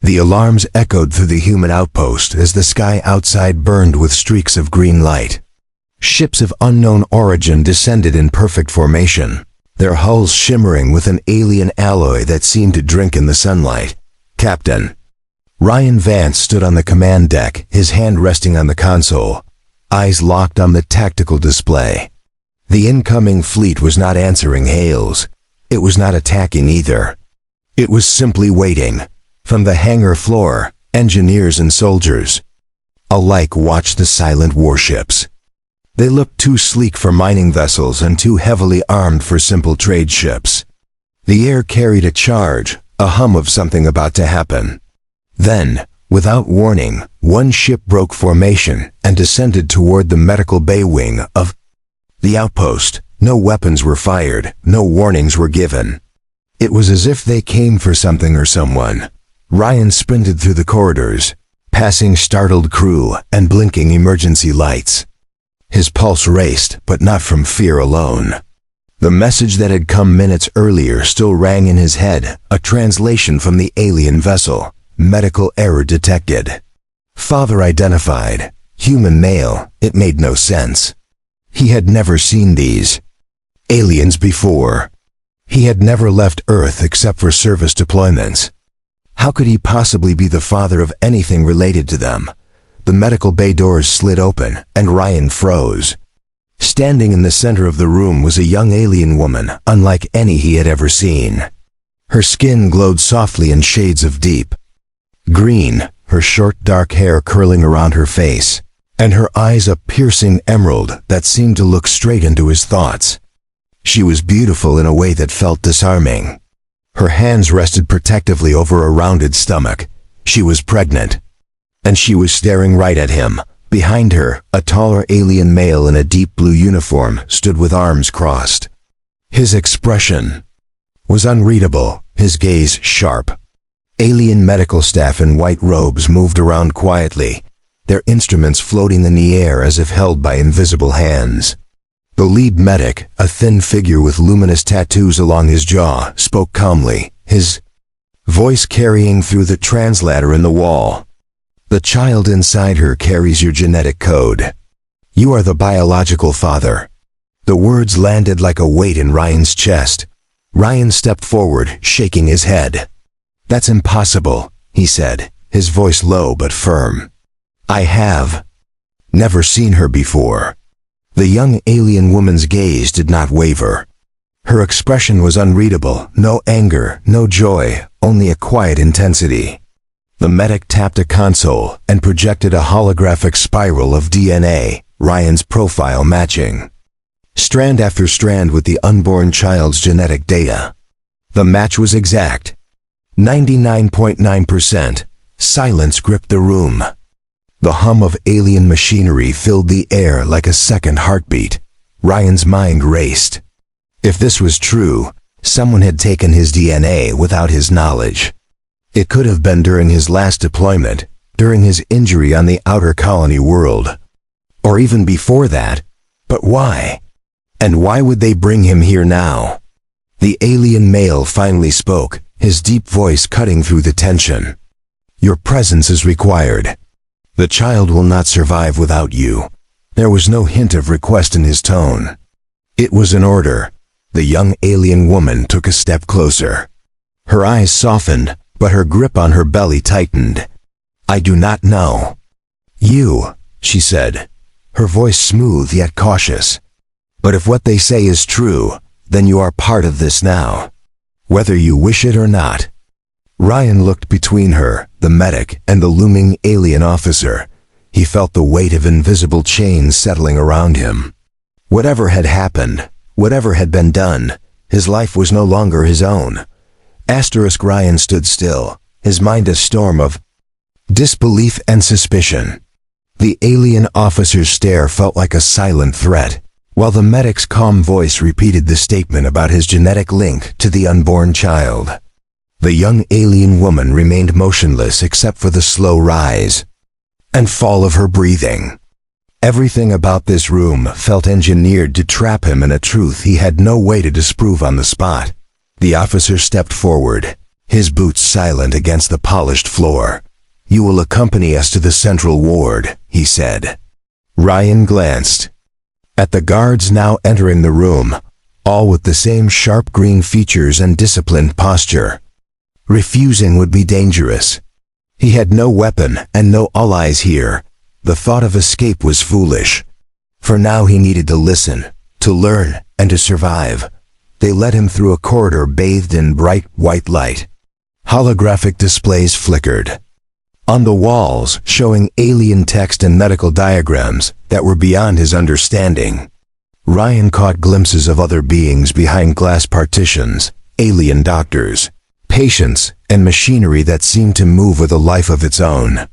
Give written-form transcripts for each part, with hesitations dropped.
The alarms echoed through the human outpost as the sky outside burned with streaks of green light. Ships of unknown origin descended in perfect formation, their hulls shimmering with an alien alloy that seemed to drink in the sunlight. "Captain." Ryan Vance stood on the command deck, his hand resting on the console, eyes locked on the tactical display. The incoming fleet was not answering hails. It was not attacking either. It was simply waiting. From the hangar floor, engineers and soldiers alike watched the silent warships. They looked too sleek for mining vessels and too heavily armed for simple trade ships. The air carried a charge, a hum of something about to happen. Then, without warning, one ship broke formation and descended toward the medical bay wing of the outpost. No weapons were fired, no warnings were given. It was as if they came for something or someone. Ryan sprinted through the corridors, passing startled crew and blinking emergency lights. His pulse raced, but not from fear alone. The message that had come minutes earlier still rang in his head, a translation from the alien vessel. Medical error detected. Father identified. Human male. It made no sense. He had never seen these aliens before. He had never left Earth except for service deployments. How could he possibly be the father of anything related to them? The medical bay doors slid open, and Ryan froze. Standing in the center of the room was a young alien woman, unlike any he had ever seen. Her skin glowed softly in shades of deep green, her short dark hair curling around her face, and her eyes a piercing emerald that seemed to look straight into his thoughts. She was beautiful in a way that felt disarming. Her hands rested protectively over a rounded stomach. She was pregnant. And she was staring right at him. Behind her, a taller alien male in a deep blue uniform stood with arms crossed. His expression was unreadable, his gaze sharp. Alien medical staff in white robes moved around quietly, their instruments floating in the air as if held by invisible hands. The lead medic, a thin figure with luminous tattoos along his jaw, spoke calmly, his voice carrying through the translator in the wall. "The child inside her carries your genetic code. You are the biological father." The words landed like a weight in Ryan's chest. Ryan stepped forward, shaking his head. "That's impossible," he said, his voice low but firm. "I have never seen her before." The young alien woman's gaze did not waver. Her expression was unreadable, no anger, no joy, only a quiet intensity. The medic tapped a console and projected a holographic spiral of DNA, Ryan's profile matching strand after strand with the unborn child's genetic data. The match was exact. 99.9%. Silence gripped the room. The hum of alien machinery filled the air like a second heartbeat. Ryan's mind raced. If this was true, someone had taken his DNA without his knowledge. It could have been during his last deployment, during his injury on the outer colony world. Or even before that. But why? And why would they bring him here now? The alien male finally spoke, his deep voice cutting through the tension. "Your presence is required. The child will not survive without you." There was no hint of request in his tone. It was an order. The young alien woman took a step closer. Her eyes softened, but her grip on her belly tightened. "I do not know." "You," she said, her voice smooth yet cautious. "But if what they say is true, then you are part of this now, whether you wish it or not." Ryan looked between her, the medic, and the looming alien officer. He felt the weight of invisible chains settling around him. Whatever had happened, whatever had been done, his life was no longer his own. Ryan stood still, his mind a storm of disbelief and suspicion. The alien officer's stare felt like a silent threat, while the medic's calm voice repeated the statement about his genetic link to the unborn child. The young alien woman remained motionless except for the slow rise and fall of her breathing. Everything about this room felt engineered to trap him in a truth he had no way to disprove on the spot. The officer stepped forward, his boots silent against the polished floor. "You will accompany us to the central ward," he said. Ryan glanced at the guards now entering the room, all with the same sharp green features and disciplined posture. Refusing would be dangerous. He had no weapon and no allies here. The thought of escape was foolish. For now he needed to listen, to learn, and to survive. They led him through a corridor bathed in bright white light. Holographic displays flickered on the walls, showing alien text and medical diagrams that were beyond his understanding. Ryan caught glimpses of other beings behind glass partitions, alien doctors, patients, and machinery that seemed to move with a life of its own.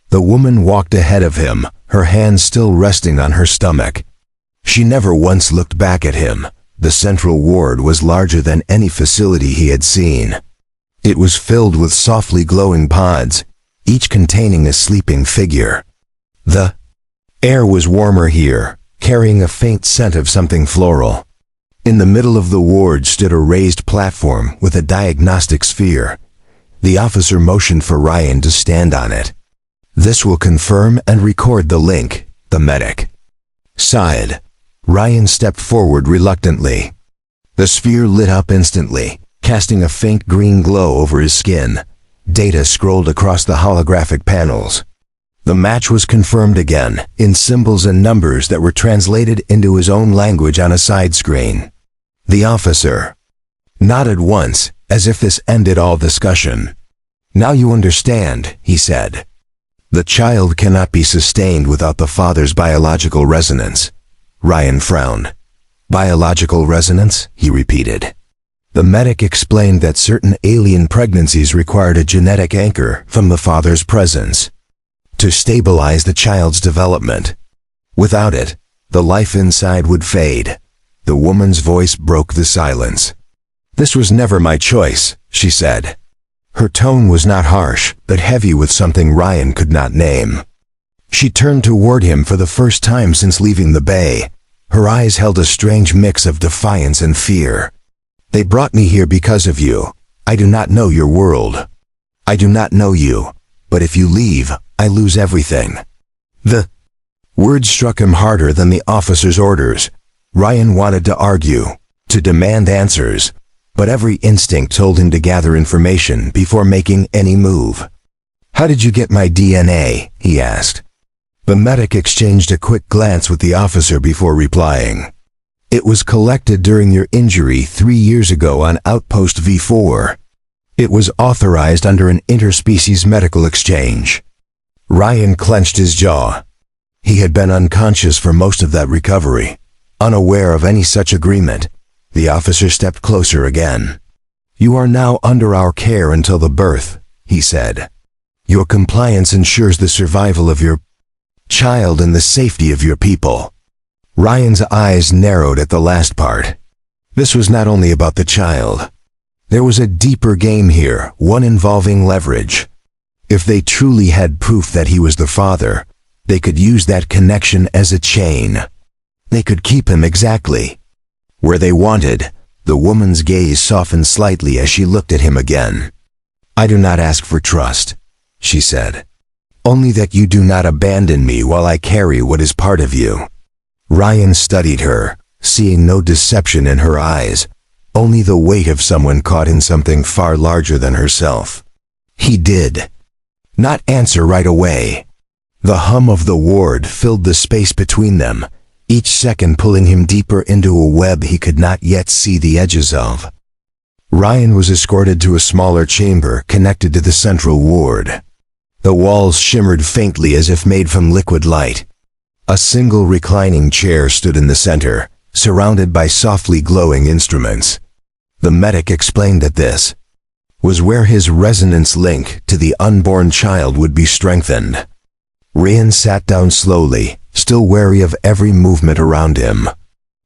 The woman walked ahead of him, her hands still resting on her stomach. She never once looked back at him. The central ward was larger than any facility he had seen. It was filled with softly glowing pods, each containing a sleeping figure. The air was warmer here, carrying a faint scent of something floral. In the middle of the ward stood a raised platform with a diagnostic sphere. The officer motioned for Ryan to stand on it. "This will confirm and record the link," the medic sighed. Ryan stepped forward reluctantly. The sphere lit up instantly, casting a faint green glow over his skin. Data scrolled across the holographic panels. The match was confirmed again, in symbols and numbers that were translated into his own language on a side screen. The officer nodded once, as if this ended all discussion. "Now you understand," he said. "The child cannot be sustained without the father's biological resonance." Ryan frowned. "Biological resonance?" he repeated. The medic explained that certain alien pregnancies required a genetic anchor from the father's presence to stabilize the child's development. Without it, the life inside would fade. The woman's voice broke the silence. "This was never my choice," she said. Her tone was not harsh, but heavy with something Ryan could not name. She turned toward him for the first time since leaving the bay. Her eyes held a strange mix of defiance and fear. "They brought me here because of you. I do not know your world. I do not know you. But if you leave, I lose everything." The words struck him harder than the officer's orders. Ryan wanted to argue, to demand answers, but every instinct told him to gather information before making any move. "How did you get my DNA?" he asked. The medic exchanged a quick glance with the officer before replying. "It was collected during your injury 3 years ago on Outpost V4. It was authorized under an interspecies medical exchange." Ryan clenched his jaw. He had been unconscious for most of that recovery, unaware of any such agreement. The officer stepped closer again. "You are now under our care until the birth," he said. "Your compliance ensures the survival of your child and the safety of your people." Ryan's eyes narrowed at the last part. This was not only about the child. There was a deeper game here, one involving leverage. If they truly had proof that he was the father, they could use that connection as a chain. They could keep him exactly where they wanted. The woman's gaze softened slightly as she looked at him again. "I do not ask for trust," she said. "Only that you do not abandon me while I carry what is part of you." Ryan studied her, seeing no deception in her eyes, only the weight of someone caught in something far larger than herself. He did not answer right away. The hum of the ward filled the space between them, each second pulling him deeper into a web he could not yet see the edges of. Ryan was escorted to a smaller chamber connected to the central ward. The walls shimmered faintly as if made from liquid light. A single reclining chair stood in the center, surrounded by softly glowing instruments. The medic explained that this was where his resonance link to the unborn child would be strengthened. Ryan sat down slowly, still wary of every movement around him.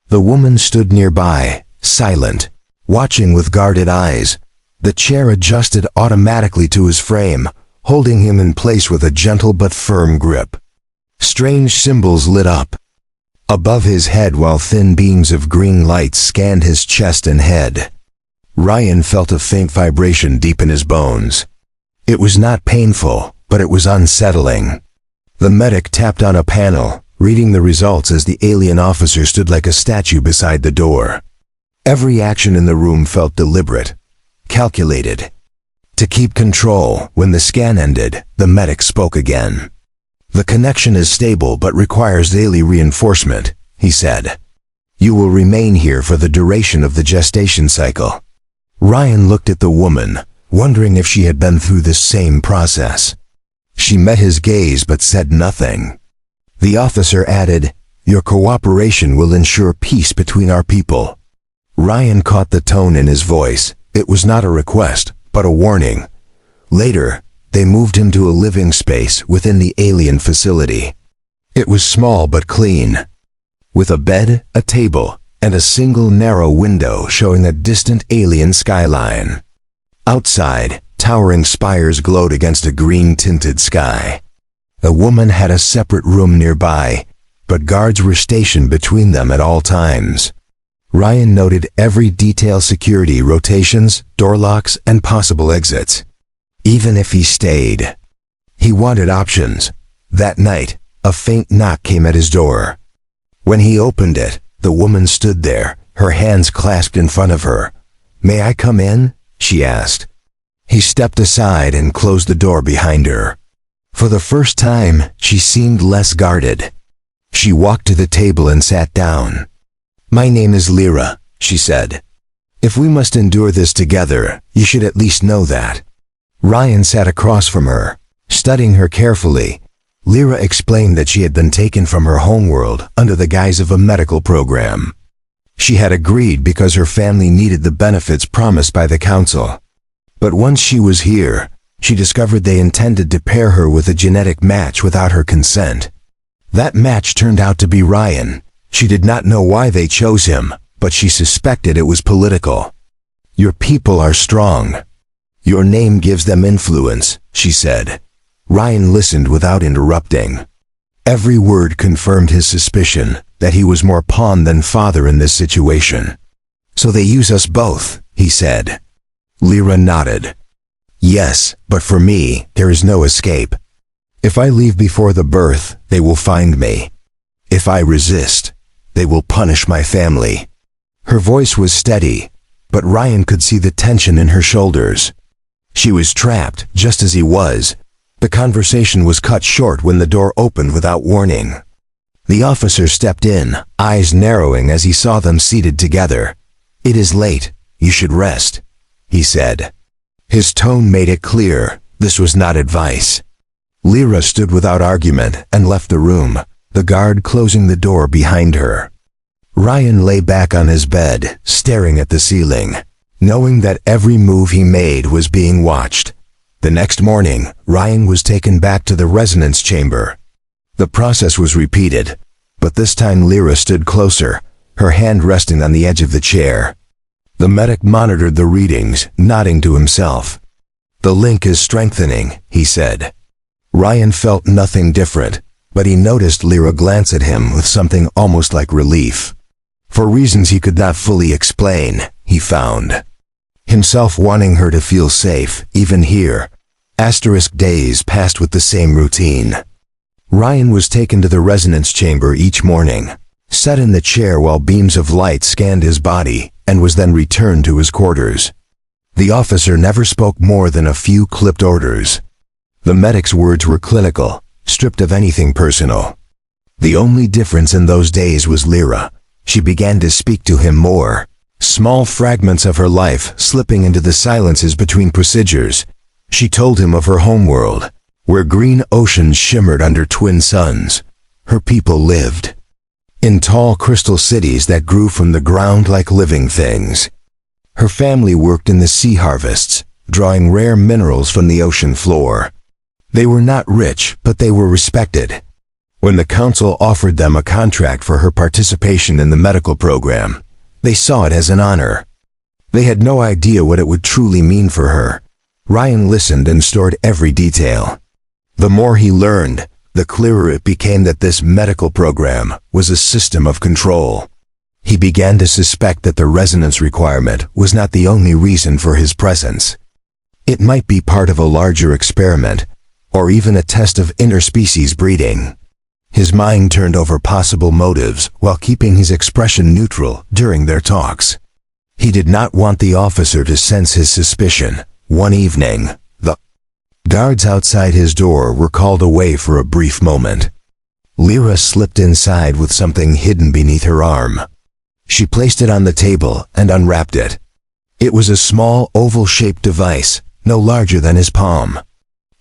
The woman stood nearby, silent, watching with guarded eyes. The chair adjusted automatically to his frame, holding him in place with a gentle but firm grip. Strange symbols lit up above his head while thin beams of green light scanned his chest and head. Ryan felt a faint vibration deep in his bones. It was not painful, but it was unsettling. The medic tapped on a panel, reading the results as the alien officer stood like a statue beside the door. Every action in the room felt deliberate, calculated. To keep control, when the scan ended, the medic spoke again. "The connection is stable but requires daily reinforcement," he said. "You will remain here for the duration of the gestation cycle." Ryan looked at the woman, wondering if she had been through this same process. She met his gaze but said nothing. The officer added, "Your cooperation will ensure peace between our people." Ryan caught the tone in his voice. It was not a request, but a warning. Later, they moved him to a living space within the alien facility. It was small but clean, with a bed, a table, and a single narrow window showing a distant alien skyline. Outside, towering spires glowed against a green-tinted sky. A woman had a separate room nearby, but guards were stationed between them at all times. Ryan noted every detail: security rotations, door locks, and possible exits. Even if he stayed, he wanted options. That night, a faint knock came at his door. When he opened it, the woman stood there, her hands clasped in front of her. "May I come in?" she asked. He stepped aside and closed the door behind her. For the first time, she seemed less guarded. She walked to the table and sat down. "My name is Lyra," she said. "If we must endure this together, you should at least know that." Ryan sat across from her, studying her carefully. Lyra explained that she had been taken from her homeworld under the guise of a medical program. She had agreed because her family needed the benefits promised by the council. But once she was here, she discovered they intended to pair her with a genetic match without her consent. That match turned out to be Ryan. She did not know why they chose him, but she suspected it was political. "Your people are strong. Your name gives them influence," she said. Ryan listened without interrupting. Every word confirmed his suspicion that he was more pawn than father in this situation. "So they use us both," he said. Lyra nodded. "Yes, but for me, there is no escape. If I leave before the birth, they will find me. If I resist, they will punish my family." Her voice was steady, but Ryan could see the tension in her shoulders. She was trapped, just as he was. The conversation was cut short when the door opened without warning. The officer stepped in, eyes narrowing as he saw them seated together. "It is late. You should rest," he said. His tone made it clear this was not advice. Lyra stood without argument and left the room, the guard closing the door behind her. Ryan lay back on his bed, staring at the ceiling, knowing that every move he made was being watched. The next morning, Ryan was taken back to the resonance chamber. The process was repeated, but this time Lyra stood closer, her hand resting on the edge of the chair. The medic monitored the readings, nodding to himself. "The link is strengthening," he said. Ryan felt nothing different, but he noticed Lyra glance at him with something almost like relief. For reasons he could not fully explain, he found himself wanting her to feel safe, even here. Days passed with the same routine. Ryan was taken to the resonance chamber each morning, sat in the chair while beams of light scanned his body, and was then returned to his quarters. The officer never spoke more than a few clipped orders. The medic's words were clinical, stripped of anything personal. The only difference in those days was Lyra. She began to speak to him more, small fragments of her life slipping into the silences between procedures. She told him of her homeworld, where green oceans shimmered under twin suns. Her people lived in tall crystal cities that grew from the ground like living things. Her family worked in the sea harvests, drawing rare minerals from the ocean floor. They were not rich, but they were respected. When the council offered them a contract for her participation in the medical program, they saw it as an honor. They had no idea what it would truly mean for her. Ryan listened and stored every detail. The more he learned, the clearer it became that this medical program was a system of control. He began to suspect that the resonance requirement was not the only reason for his presence. It might be part of a larger experiment, or even a test of interspecies breeding. His mind turned over possible motives while keeping his expression neutral during their talks. He did not want the officer to sense his suspicion. One evening, the guards outside his door were called away for a brief moment. Lyra slipped inside with something hidden beneath her arm. She placed it on the table and unwrapped it. It was a small oval-shaped device, no larger than his palm.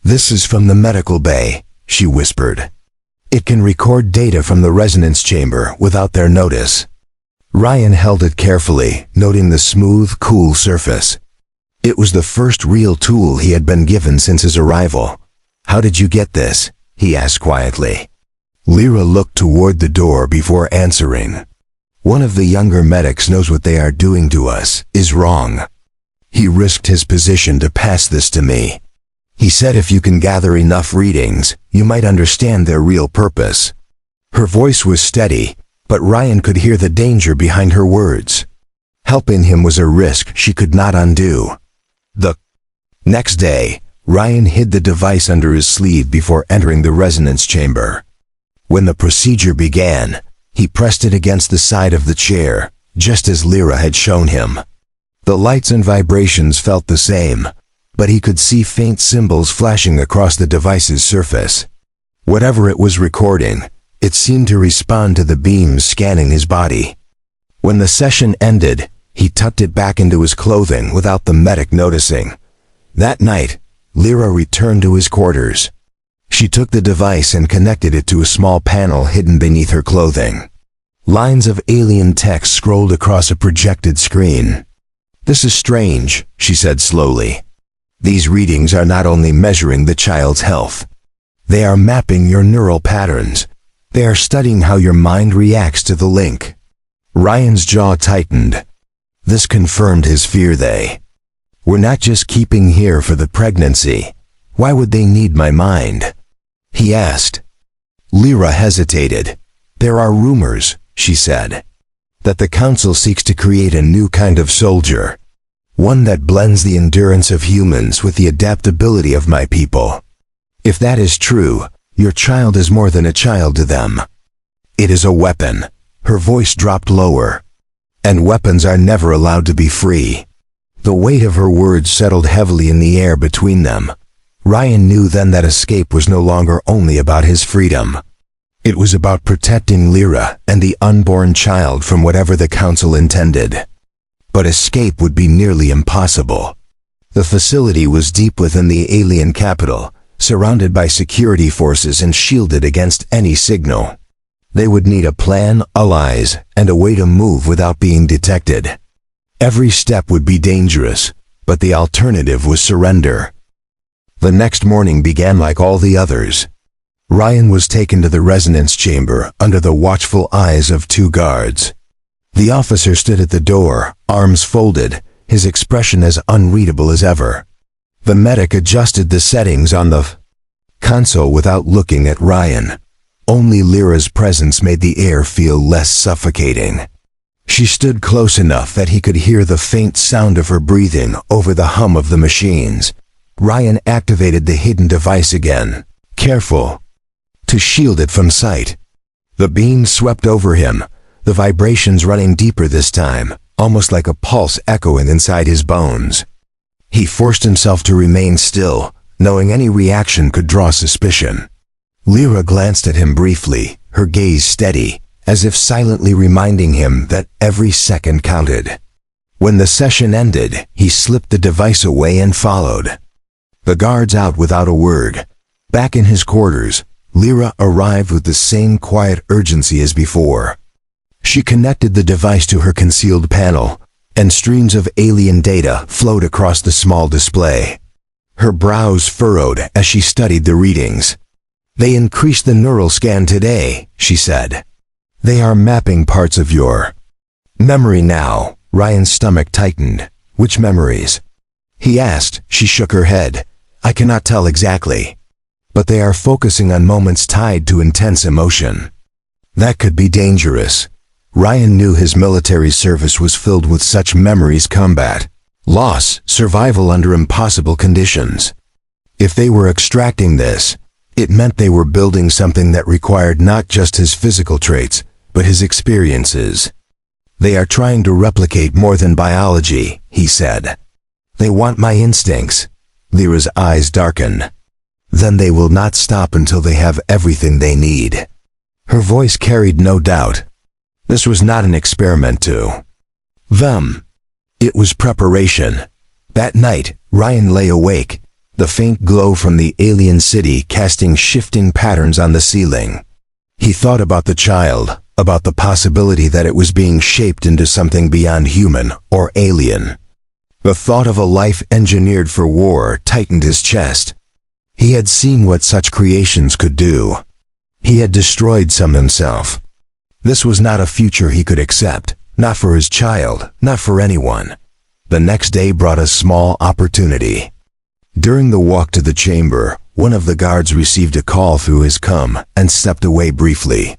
"This is from the medical bay," she whispered. "It can record data from the resonance chamber without their notice." Ryan held it carefully, noting the smooth, cool surface. It was the first real tool he had been given since his arrival. "How did you get this?" he asked quietly. Lyra looked toward the door before answering. "One of the younger medics knows what they are doing to us is wrong. He risked his position to pass this to me. He said if you can gather enough readings, you might understand their real purpose." Her voice was steady, but Ryan could hear the danger behind her words. Helping him was a risk she could not undo. The next day, Ryan hid the device under his sleeve before entering the resonance chamber. When the procedure began, he pressed it against the side of the chair, just as Lyra had shown him. The lights and vibrations felt the same, but he could see faint symbols flashing across the device's surface. Whatever it was recording, it seemed to respond to the beams scanning his body. When the session ended, he tucked it back into his clothing without the medic noticing. That night, Lyra returned to his quarters. She took the device and connected it to a small panel hidden beneath her clothing. Lines of alien text scrolled across a projected screen. "This is strange," she said slowly. "These readings are not only measuring the child's health. They are mapping your neural patterns. They are studying how your mind reacts to the link." Ryan's jaw tightened. This confirmed his fear. "We're not just keeping here for the pregnancy. Why would they need my mind?" he asked. Lyra hesitated. "There are rumors," she said, "that the Council seeks to create a new kind of soldier. One that blends the endurance of humans with the adaptability of my people. If that is true, your child is more than a child to them. It is a weapon." Her voice dropped lower. "And weapons are never allowed to be free." The weight of her words settled heavily in the air between them. Ryan knew then that escape was no longer only about his freedom. It was about protecting Lyra and the unborn child from whatever the Council intended. But escape would be nearly impossible. The facility was deep within the alien capital, surrounded by security forces and shielded against any signal. They would need a plan, allies, and a way to move without being detected. Every step would be dangerous, but the alternative was surrender. The next morning began like all the others. Ryan was taken to the resonance chamber under the watchful eyes of 2 guards. The officer stood at the door, arms folded, his expression as unreadable as ever. The medic adjusted the settings on the console without looking at Ryan. Only Lyra's presence made the air feel less suffocating. She stood close enough that he could hear the faint sound of her breathing over the hum of the machines. Ryan activated the hidden device again, careful to shield it from sight. The beam swept over him, the vibrations running deeper this time, almost like a pulse echoing inside his bones. He forced himself to remain still, knowing any reaction could draw suspicion. Lyra glanced at him briefly, her gaze steady, as if silently reminding him that every second counted. When the session ended, he slipped the device away and followed. The guards out without a word. Back in his quarters, Lyra arrived with the same quiet urgency as before. She connected the device to her concealed panel, and streams of alien data flowed across the small display. Her brows furrowed as she studied the readings. "They increased the neural scan today," she said. "They are mapping parts of your memory now." Ryan's stomach tightened. "Which memories?" he asked. She shook her head. "I cannot tell exactly. But they are focusing on moments tied to intense emotion." "That could be dangerous." Ryan knew his military service was filled with such memories: combat, loss, survival under impossible conditions. If they were extracting this, it meant they were building something that required not just his physical traits, but his experiences. "They are trying to replicate more than biology," he said. "They want my instincts." Lyra's eyes darken. "Then they will not stop until they have everything they need." Her voice carried no doubt. This was not an experiment to them. It was preparation. That night, Ryan lay awake, the faint glow from the alien city casting shifting patterns on the ceiling. He thought about the child, about the possibility that it was being shaped into something beyond human or alien. The thought of a life engineered for war tightened his chest. He had seen what such creations could do. He had destroyed some himself. This was not a future he could accept, not for his child, not for anyone. The next day brought a small opportunity. During the walk to the chamber, one of the guards received a call through his com and stepped away briefly.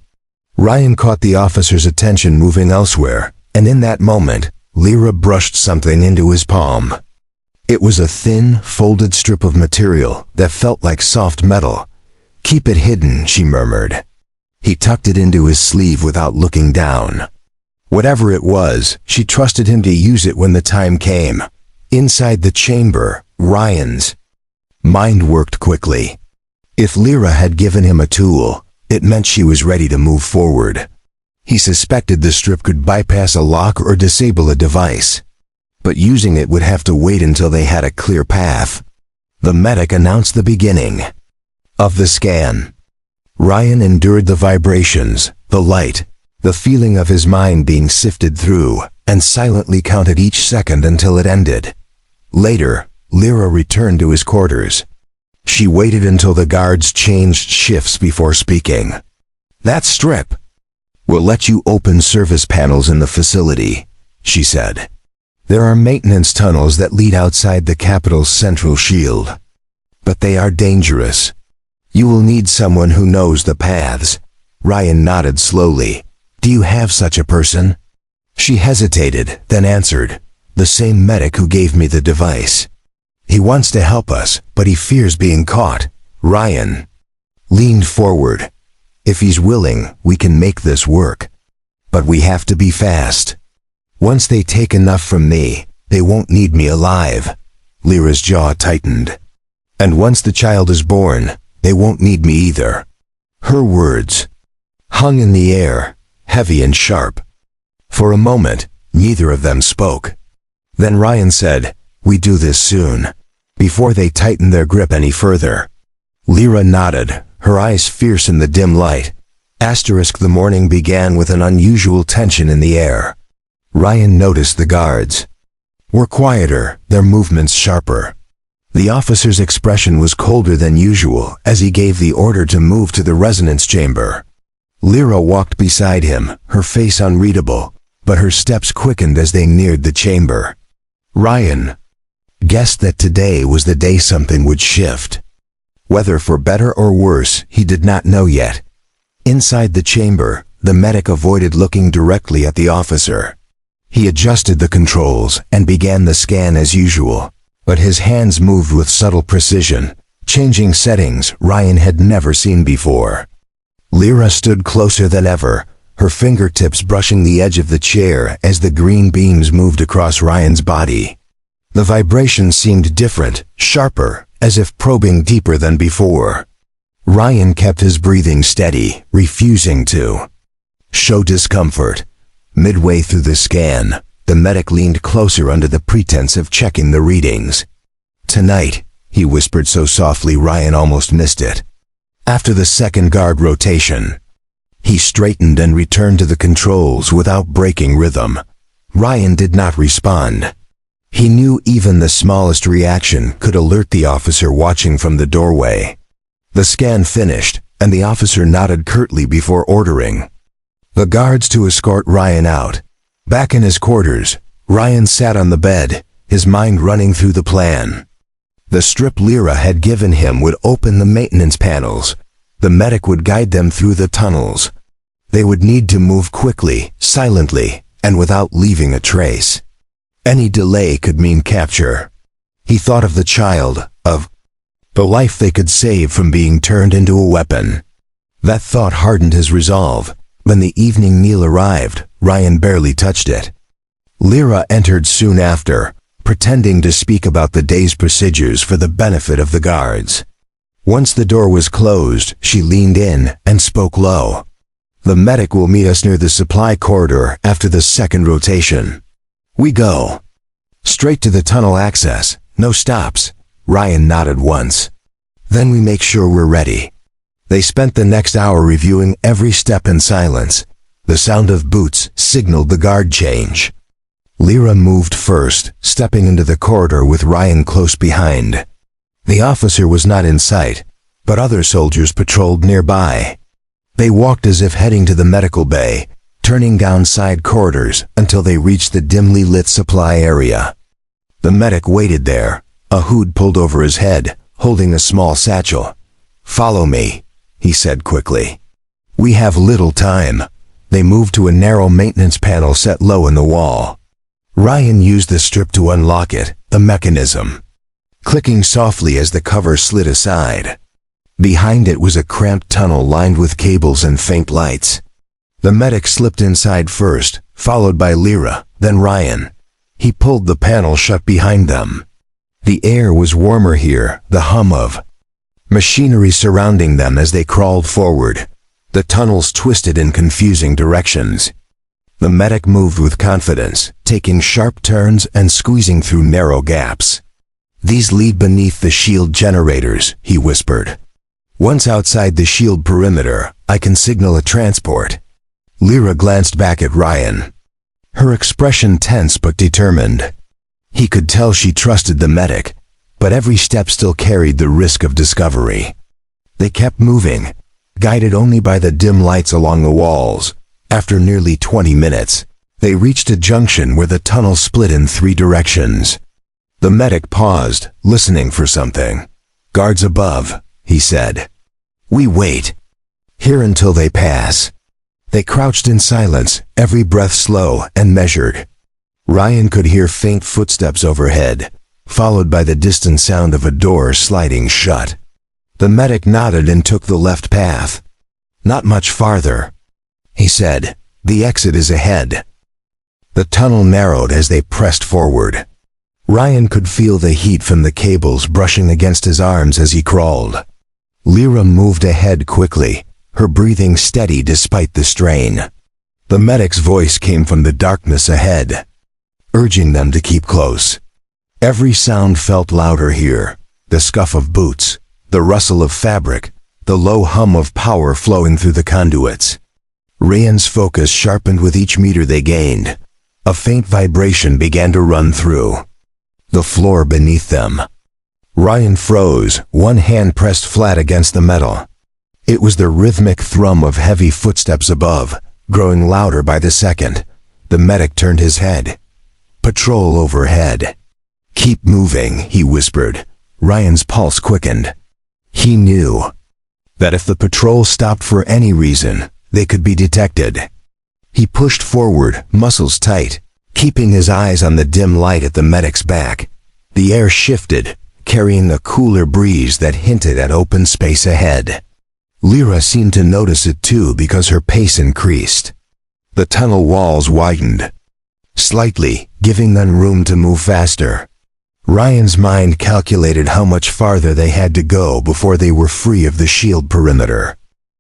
Ryan caught the officer's attention moving elsewhere, and in that moment, Lyra brushed something into his palm. It was a thin, folded strip of material that felt like soft metal. "Keep it hidden," she murmured. He tucked it into his sleeve without looking down. Whatever it was, she trusted him to use it when the time came. Inside the chamber, Ryan's mind worked quickly. If Lyra had given him a tool, it meant she was ready to move forward. He suspected the strip could bypass a lock or disable a device. But using it would have to wait until they had a clear path. The medic announced the beginning of the scan. Ryan endured the vibrations, the light, the feeling of his mind being sifted through, and silently counted each second until it ended. Later, Lyra returned to his quarters. She waited until the guards changed shifts before speaking. "That strip will let you open service panels in the facility," she said. "There are maintenance tunnels that lead outside the capital's central shield. But they are dangerous. You will need someone who knows the paths." Ryan nodded slowly. "Do you have such a person?" She hesitated, then answered, "The same medic who gave me the device. He wants to help us, but he fears being caught." Ryan leaned forward. "If he's willing, we can make this work. But we have to be fast. Once they take enough from me, they won't need me alive." Lyra's jaw tightened. "And once the child is born, they won't need me either." Her words hung in the air, heavy and sharp. For a moment, neither of them spoke. Then Ryan said, "We do this soon," before they tightened their grip any further. Lyra nodded, her eyes fierce in the dim light. The morning began with an unusual tension in the air. Ryan noticed the guards were quieter, their movements sharper. The officer's expression was colder than usual as he gave the order to move to the resonance chamber. Lyra walked beside him, her face unreadable, but her steps quickened as they neared the chamber. Ryan guessed that today was the day something would shift. Whether for better or worse, he did not know yet. Inside the chamber, the medic avoided looking directly at the officer. He adjusted the controls and began the scan as usual, but his hands moved with subtle precision, changing settings Ryan had never seen before. Lyra stood closer than ever, her fingertips brushing the edge of the chair as the green beams moved across Ryan's body. The vibration seemed different, sharper, as if probing deeper than before. Ryan kept his breathing steady, refusing to show discomfort. Midway through the scan, the medic leaned closer under the pretense of checking the readings. "Tonight," he whispered so softly Ryan almost missed it. After the second guard rotation, he straightened and returned to the controls without breaking rhythm. Ryan did not respond. He knew even the smallest reaction could alert the officer watching from the doorway. The scan finished, and the officer nodded curtly before ordering the guards to escort Ryan out. Back in his quarters, Ryan sat on the bed, his mind running through the plan. The strip Lyra had given him would open the maintenance panels. The medic would guide them through the tunnels. They would need to move quickly, silently, and without leaving a trace. Any delay could mean capture. He thought of the child, of the life they could save from being turned into a weapon. That thought hardened his resolve. When the evening meal arrived, Ryan barely touched it. Lyra entered soon after, pretending to speak about the day's procedures for the benefit of the guards. Once the door was closed, she leaned in and spoke low. "The medic will meet us near the supply corridor after the second rotation. We go straight to the tunnel access, no stops." Ryan nodded once. "Then we make sure we're ready." They spent the next hour reviewing every step in silence. The sound of boots signaled the guard change. Lyra moved first, stepping into the corridor with Ryan close behind. The officer was not in sight, but other soldiers patrolled nearby. They walked as if heading to the medical bay, turning down side corridors until they reached the dimly lit supply area. The medic waited there, a hood pulled over his head, holding a small satchel. "Follow me," he said quickly. "We have little time." They moved to a narrow maintenance panel set low in the wall. Ryan used the strip to unlock it, the mechanism, clicking softly as the cover slid aside. Behind it was a cramped tunnel lined with cables and faint lights. The medic slipped inside first, followed by Lyra, then Ryan. He pulled the panel shut behind them. The air was warmer here, the hum of machinery surrounding them as they crawled forward. The tunnels twisted in confusing directions. The medic moved with confidence, taking sharp turns and squeezing through narrow gaps. "These lead beneath the shield generators," he whispered. "Once outside the shield perimeter, I can signal a transport." Lyra glanced back at Ryan, her expression tense but determined. He could tell she trusted the medic, but every step still carried the risk of discovery. They kept moving, guided only by the dim lights along the walls. After nearly 20 minutes, they reached a junction where the tunnel split in 3 directions. The medic paused, listening for something. "Guards above," he said. "We wait here until they pass." They crouched in silence, every breath slow and measured. Ryan could hear faint footsteps overhead, followed by the distant sound of a door sliding shut. The medic nodded and took the left path. "Not much farther," he said. "The exit is ahead." The tunnel narrowed as they pressed forward. Ryan could feel the heat from the cables brushing against his arms as he crawled. Lyra moved ahead quickly, her breathing steady despite the strain. The medic's voice came from the darkness ahead, urging them to keep close. Every sound felt louder here, the scuff of boots, the rustle of fabric, the low hum of power flowing through the conduits. Ryan's focus sharpened with each meter they gained. A faint vibration began to run through the floor beneath them. Ryan froze, one hand pressed flat against the metal. It was the rhythmic thrum of heavy footsteps above, growing louder by the second. The medic turned his head. "Patrol overhead." "Keep moving," he whispered. Ryan's pulse quickened. He knew that if the patrol stopped for any reason, they could be detected. He pushed forward, muscles tight, keeping his eyes on the dim light at the medic's back. The air shifted, carrying a cooler breeze that hinted at open space ahead. Lyra seemed to notice it too because her pace increased. The tunnel walls widened slightly, giving them room to move faster. Ryan's mind calculated how much farther they had to go before they were free of the shield perimeter.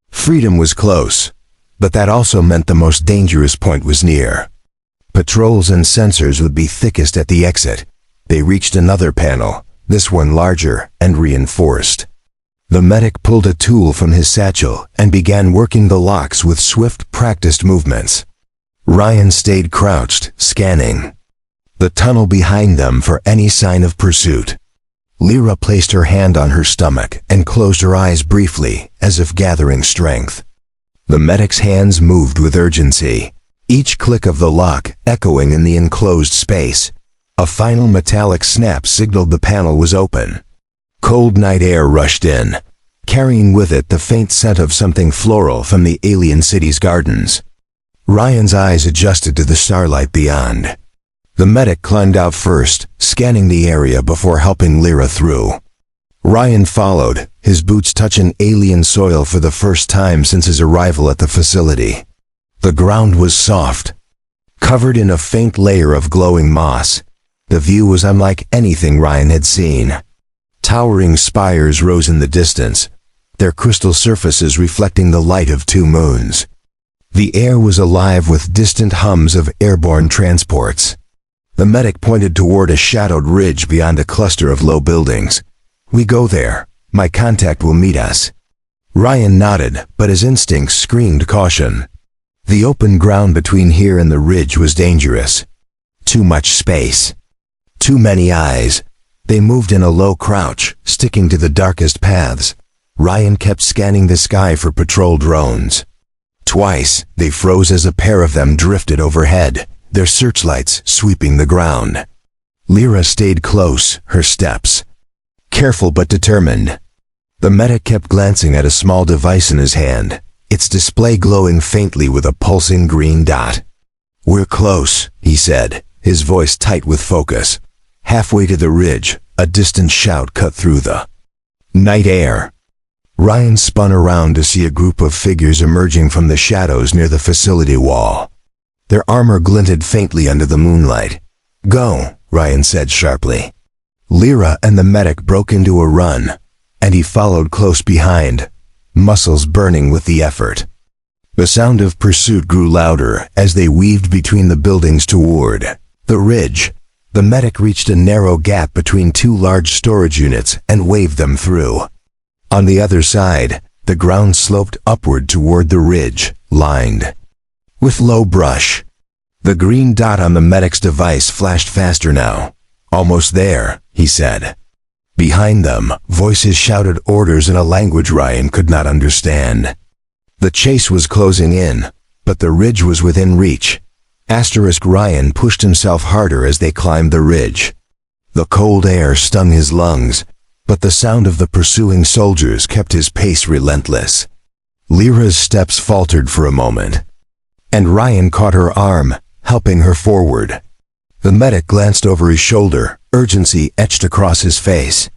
Freedom was close, but that also meant the most dangerous point was near. Patrols and sensors would be thickest at the exit. They reached another panel, this one larger and reinforced. The medic pulled a tool from his satchel and began working the locks with swift, practiced movements. Ryan stayed crouched, scanning the tunnel behind them for any sign of pursuit. Lyra placed her hand on her stomach and closed her eyes briefly, as if gathering strength. The medic's hands moved with urgency, each click of the lock echoing in the enclosed space. A final metallic snap signaled the panel was open. Cold night air rushed in. carrying with it the faint scent of something floral from the alien city's gardens. Ryan's eyes adjusted to the starlight beyond. The medic climbed out first, scanning the area before helping Lyra through. Ryan followed, his boots touching alien soil for the first time since his arrival at the facility. The ground was soft, covered in a faint layer of glowing moss. The view was unlike anything Ryan had seen. Towering spires rose in the distance, their crystal surfaces reflecting the light of two moons. The air was alive with distant hums of airborne transports. The medic pointed toward a shadowed ridge beyond a cluster of low buildings. "We go there. My contact will meet us." Ryan nodded, but his instincts screamed caution. The open ground between here and the ridge was dangerous. Too much space. Too many eyes. They moved in a low crouch, sticking to the darkest paths. Ryan kept scanning the sky for patrol drones. Twice, they froze as a pair of them drifted overhead, their searchlights sweeping the ground. Lyra stayed close, her steps careful but determined. The medic kept glancing at a small device in his hand, its display glowing faintly with a pulsing green dot. "We're close," he said, his voice tight with focus. Halfway to the ridge, a distant shout cut through the night air. Ryan spun around to see a group of figures emerging from the shadows near the facility wall. Their armor glinted faintly under the moonlight. "Go," Ryan said sharply. Lyra and the medic broke into a run, and he followed close behind, muscles burning with the effort. The sound of pursuit grew louder as they weaved between the buildings toward the ridge. The medic reached a narrow gap between two large storage units and waved them through. On the other side, the ground sloped upward toward the ridge, lined with low brush. The green dot on the medic's device flashed faster now. "Almost there," he said. Behind them, voices shouted orders in a language Ryan could not understand. The chase was closing in, but the ridge was within reach. Ryan pushed himself harder as they climbed the ridge. The cold air stung his lungs, but the sound of the pursuing soldiers kept his pace relentless. Lyra's steps faltered for a moment, and Ryan caught her arm, helping her forward. The medic glanced over his shoulder, urgency etched across his face.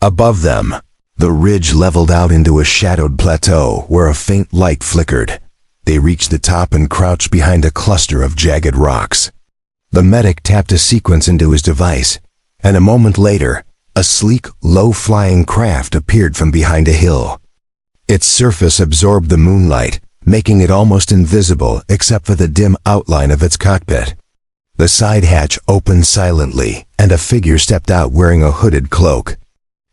Above them, the ridge leveled out into a shadowed plateau where a faint light flickered. They reached the top and crouched behind a cluster of jagged rocks. The medic tapped a sequence into his device, and a moment later, a sleek, low-flying craft appeared from behind a hill. Its surface absorbed the moonlight, making it almost invisible except for the dim outline of its cockpit. The side hatch opened silently, and a figure stepped out wearing a hooded cloak.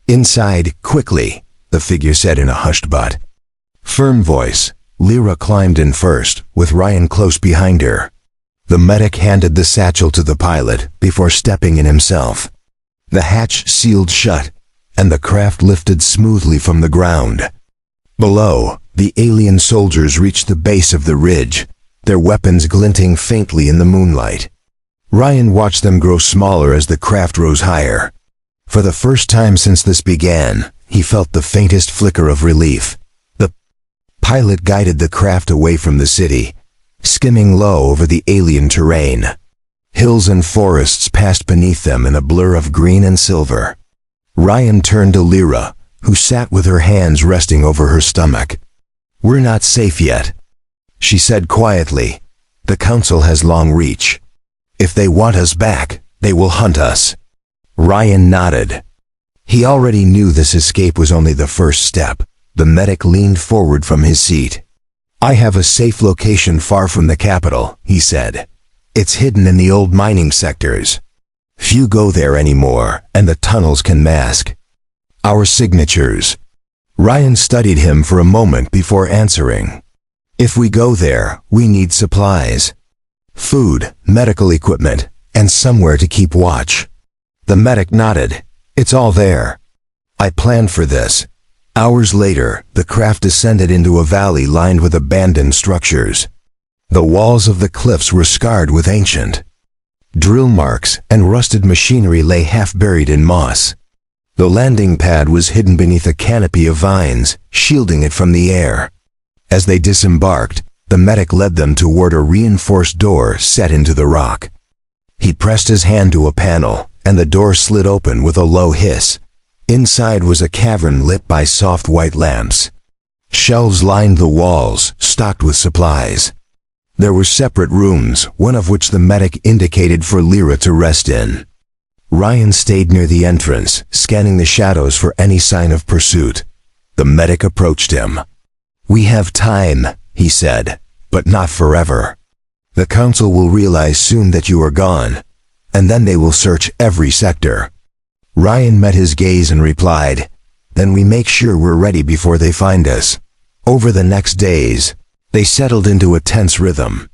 "Inside, quickly," the figure said in a hushed but firm voice. Lyra climbed in first, with Ryan close behind her. The medic handed the satchel to the pilot before stepping in himself. The hatch sealed shut, and the craft lifted smoothly from the ground. Below, the alien soldiers reached the base of the ridge, their weapons glinting faintly in the moonlight. Ryan watched them grow smaller as the craft rose higher. For the first time since this began, he felt the faintest flicker of relief. The pilot guided the craft away from the city, skimming low over the alien terrain. Hills and forests passed beneath them in a blur of green and silver. Ryan turned to Lyra, who sat with her hands resting over her stomach. "We're not safe yet," she said quietly. "The Council has long reach. If they want us back, they will hunt us." Ryan nodded. He already knew this escape was only the first step. The medic leaned forward from his seat. "I have a safe location far from the capital," he said. "It's hidden in the old mining sectors. Few go there anymore, and the tunnels can mask our signatures." Ryan studied him for a moment before answering. "If we go there, we need supplies. Food, medical equipment, and somewhere to keep watch." The medic nodded. "It's all there. I planned for this." Hours later, the craft descended into a valley lined with abandoned structures. The walls of the cliffs were scarred with ancient drill marks, and rusted machinery lay half buried in moss. The landing pad was hidden beneath a canopy of vines, shielding it from the air. As they disembarked, the medic led them toward a reinforced door set into the rock. He pressed his hand to a panel, and the door slid open with a low hiss. Inside was a cavern lit by soft white lamps. Shelves lined the walls, stocked with supplies. There were separate rooms, one of which the medic indicated for Lyra to rest in. Ryan stayed near the entrance, scanning the shadows for any sign of pursuit. The medic approached him. "We have time," he said, "but not forever. The council will realize soon that you are gone, and then they will search every sector." Ryan met his gaze and replied, "Then we make sure we're ready before they find us." Over the next days, they settled into a tense rhythm.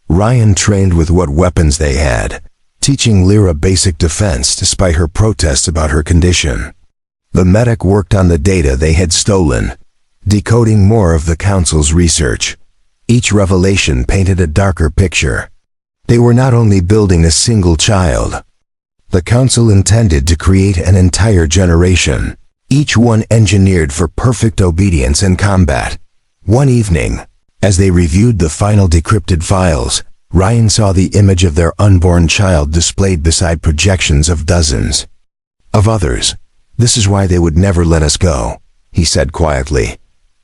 Ryan trained with what weapons they had, teaching Lyra basic defense despite her protests about her condition. The medic worked on the data they had stolen, decoding more of the council's research. Each revelation painted a darker picture. They were not only building a single child. The council intended to create an entire generation, each one engineered for perfect obedience and combat. One evening, as they reviewed the final decrypted files, Ryan saw the image of their unborn child displayed beside projections of dozens of others. "This is why they would never let us go," he said quietly.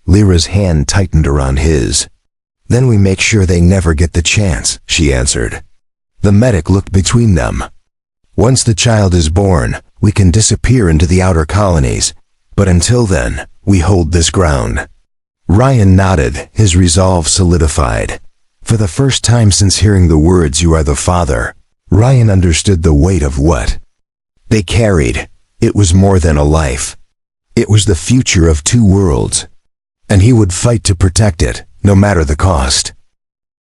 Lyra's hand tightened around his. "Then we make sure they never get the chance," she answered. The medic looked between them. "Once the child is born, we can disappear into the outer colonies, but until then, we hold this ground." Ryan nodded, his resolve solidified. For the first time since hearing the words, "You are the father," Ryan understood the weight of what they carried. It was more than a life. It was the future of two worlds, and he would fight to protect it, no matter the cost.